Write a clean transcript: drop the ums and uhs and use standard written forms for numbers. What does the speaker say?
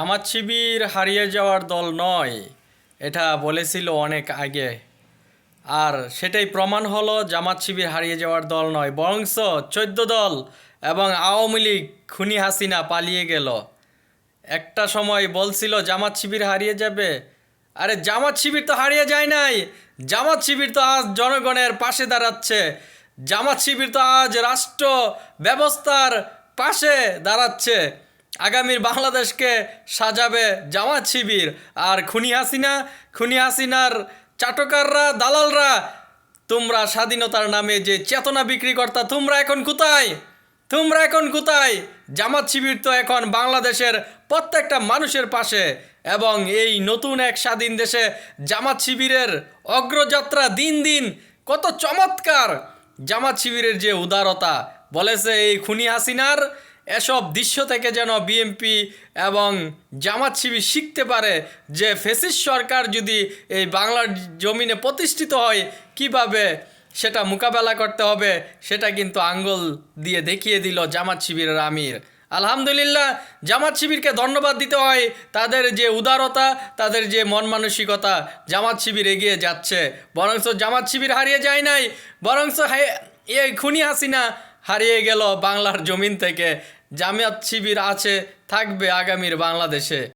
জামাত শিবির হারিয়ে যাওয়ার দল নয়, এটা বলেছিল অনেক আগে। আর সেটাই প্রমাণ হলো, জামাত শিবির হারিয়ে যাওয়ার দল নয়, বরঞ্চ 14 দল এবং আওয়ামী লীগ খুনি হাসিনা পালিয়ে গেল। একটা সময় বলছিল জামাত শিবির হারিয়ে যাবে। আরে জামাত শিবির তো হারিয়ে যায় নাই। জামাত শিবির তো আজ জনগণের পাশে দাঁড়াচ্ছে। জামাত শিবির তো আজ রাষ্ট্র ব্যবস্থার পাশে দাঁড়াচ্ছে। আগামীর বাংলাদেশকে সাজাবে জামাত শিবির। আর খুনি হাসিনার চাটকাররা, দালালরা, তোমরা স্বাধীনতার নামে যে চেতনা বিক্রি কর্তা, তোমরা এখন কোথায়? তোমরা এখন কোথায়? জামাত শিবির তো এখন বাংলাদেশের প্রত্যেকটা মানুষের পাশে, এবং এই নতুন এক স্বাধীন দেশে জামাত শিবিরের অগ্রযাত্রা দিন দিন কত চমৎকার। জামাত শিবিরের যে উদারতা, বলেছে এই খুনি হাসিনার এসব দৃশ্য থেকে যেন বিএনপি এবং জামাত শিবির শিখতে পারে যে ফ্যাসিস্ট সরকার যদি এই বাংলার জমিনে প্রতিষ্ঠিত হয় কিভাবে সেটা মোকাবেলা করতে হবে, সেটা কিন্তু আঙ্গুল দিয়ে দেখিয়ে দিল জামাত শিবিরের আমির। আলহামদুলিল্লাহ, জামাত শিবিরকে ধন্যবাদ দিতে হয়। তাদের যে উদারতা, তাদের যে মন মানসিকতা, জামাত শিবির এগিয়ে যাচ্ছে। বরঞ্চ জামাত শিবির হারিয়ে যায় নাই, বরঞ্চ এই খুনি হাসিনা হারিয়ে গেল বাংলার জমিন থেকে। জামাত শিবির আছে, থাকবে আগামীর বাংলাদেশে।